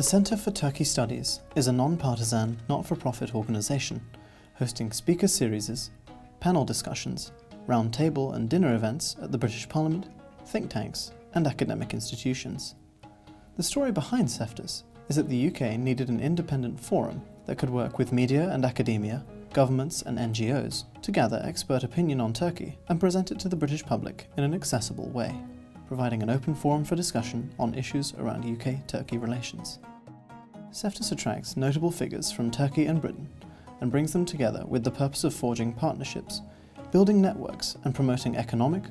The Centre for Turkey Studies is a non-partisan, not-for-profit organisation hosting speaker series, panel discussions, round-table and dinner events at the British Parliament, think tanks and academic institutions. The story behind CEFTUS is that the UK needed an independent forum that could work with media and academia, governments and NGOs to gather expert opinion on Turkey and present it to the British public in an accessible way, providing an open forum for discussion on issues around UK-Turkey relations. CEFTUS attracts notable figures from Turkey and Britain and brings them together with the purpose of forging partnerships, building networks and promoting economic,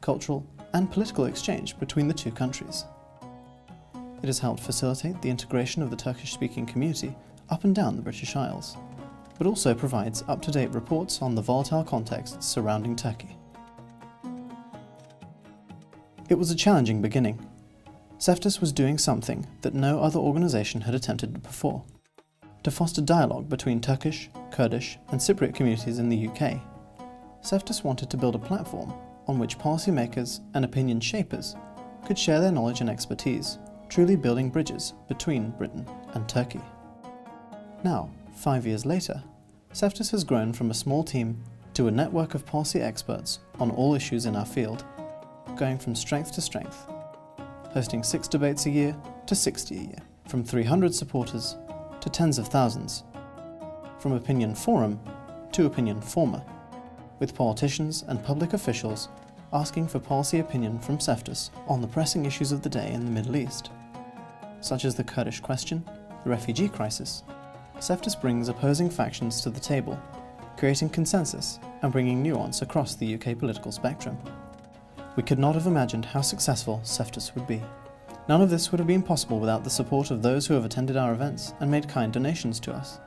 cultural and political exchange between the two countries. It has helped facilitate the integration of the Turkish-speaking community up and down the British Isles, but also provides up-to-date reports on the volatile contexts surrounding Turkey. It was a challenging beginning. CEFTUS was doing something that no other organisation had attempted before: to foster dialogue between Turkish, Kurdish and Cypriot communities in the UK. CEFTUS wanted to build a platform on which policymakers and opinion shapers could share their knowledge and expertise, truly building bridges between Britain and Turkey. Now, 5 years later, CEFTUS has grown from a small team to a network of policy experts on all issues in our field, going from strength to strength, hosting 6 debates a year to 60 a year, from 300 supporters to tens of thousands, from opinion forum to opinion former, with politicians and public officials asking for policy opinion from CEFTUS on the pressing issues of the day in the Middle East, such as the Kurdish question, the refugee crisis. CEFTUS brings opposing factions to the table, creating consensus and bringing nuance across the UK political spectrum. We could not have imagined how successful CEFTUS would be. None of this would have been possible without the support of those who have attended our events and made kind donations to us.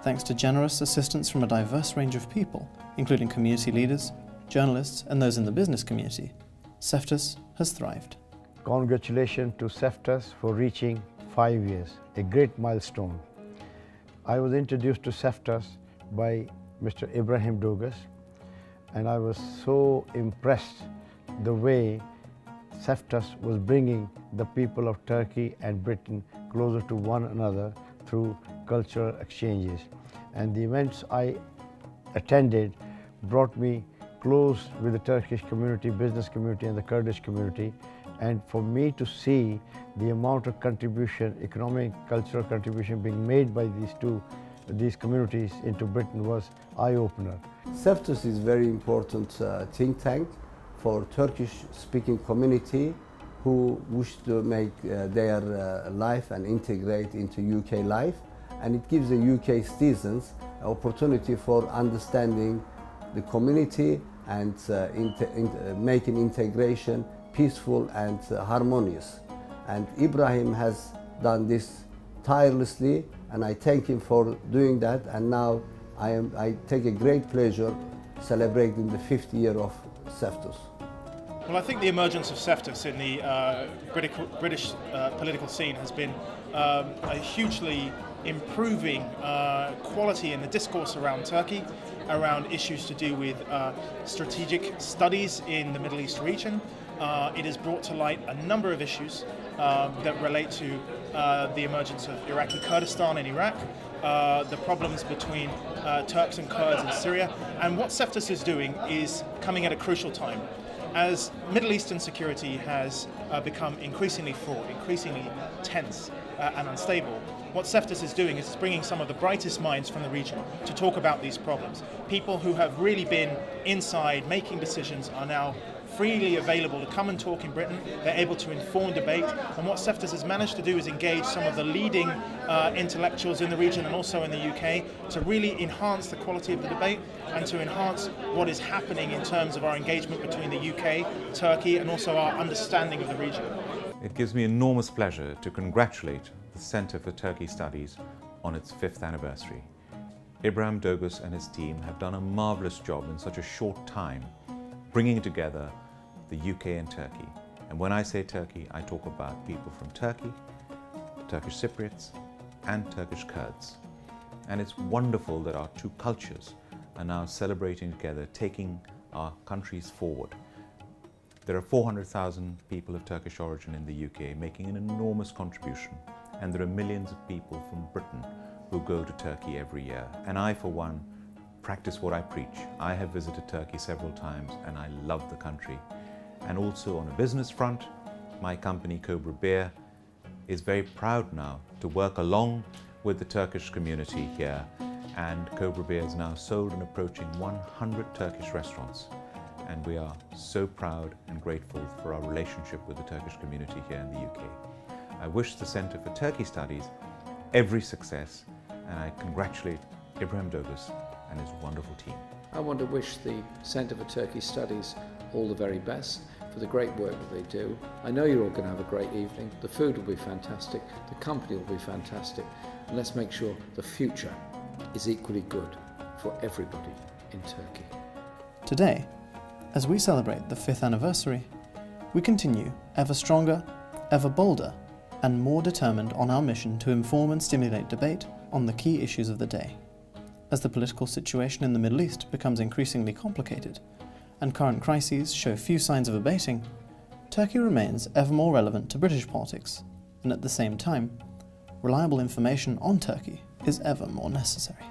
Thanks to generous assistance from a diverse range of people, including community leaders, journalists and those in the business community, CEFTUS has thrived. Congratulations to CEFTUS for reaching 5 years, a great milestone. I was introduced to CEFTUS by Mr. Ibrahim Douglas, and I was so impressed the way CEFTUS was bringing the people of Turkey and Britain closer to one another through cultural exchanges. And the events I attended brought me close with the Turkish community, business community and the Kurdish community. And for me to see the amount of contribution, economic, cultural contribution being made by these communities into Britain was eye-opener. CEFTUS is very important think tank for Turkish-speaking community who wish to make their life and integrate into UK life, and it gives the UK citizens an opportunity for understanding the community and making integration peaceful and harmonious. And Ibrahim has done this tirelessly, and I thank him for doing that. And now I take a great pleasure celebrating the 50th year of CEFTUS. Well, I think the emergence of CEFTUS in the British political scene has been a hugely improving quality in the discourse around Turkey, around issues to do with strategic studies in the Middle East region. It has brought to light a number of issues that relate to the emergence of Iraqi Kurdistan in Iraq, the problems between Turks and Kurds in Syria, and what CEFTUS is doing is coming at a crucial time. As Middle Eastern security has become increasingly fraught, increasingly tense and unstable, what CEFTUS is doing is bringing some of the brightest minds from the region to talk about these problems. People who have really been inside making decisions are now freely available to come and talk in Britain. They're able to inform debate, and what CEFTUS has managed to do is engage some of the leading intellectuals in the region and also in the UK to really enhance the quality of the debate and to enhance what is happening in terms of our engagement between the UK, Turkey and also our understanding of the region. It gives me enormous pleasure to congratulate the Centre for Turkey Studies on its 5th anniversary. Ibrahim Douglas and his team have done a marvellous job in such a short time, bringing together the UK and Turkey. And when I say Turkey, I talk about people from Turkey, Turkish Cypriots and Turkish Kurds. And it's wonderful that our two cultures are now celebrating together, taking our countries forward. There are 400,000 people of Turkish origin in the UK making an enormous contribution, and there are millions of people from Britain who go to Turkey every year. And I, for one, practice what I preach. I have visited Turkey several times and I love the country. And also on a business front, my company Cobra Beer is very proud now to work along with the Turkish community here, and Cobra Beer is now sold in approaching 100 Turkish restaurants, and we are so proud and grateful for our relationship with the Turkish community here in the UK. I wish the Centre for Turkey Studies every success, and I congratulate Ibrahim Dogus and his wonderful team. I want to wish the Centre for Turkey Studies all the very best for the great work that they do. I know you're all going to have a great evening. The food will be fantastic, the company will be fantastic, and let's make sure the future is equally good for everybody in Turkey. Today, as we celebrate the 5th anniversary, we continue ever stronger, ever bolder, and more determined on our mission to inform and stimulate debate on the key issues of the day. As the political situation in the Middle East becomes increasingly complicated, and current crises show few signs of abating, Turkey remains ever more relevant to British politics, and at the same time, reliable information on Turkey is ever more necessary.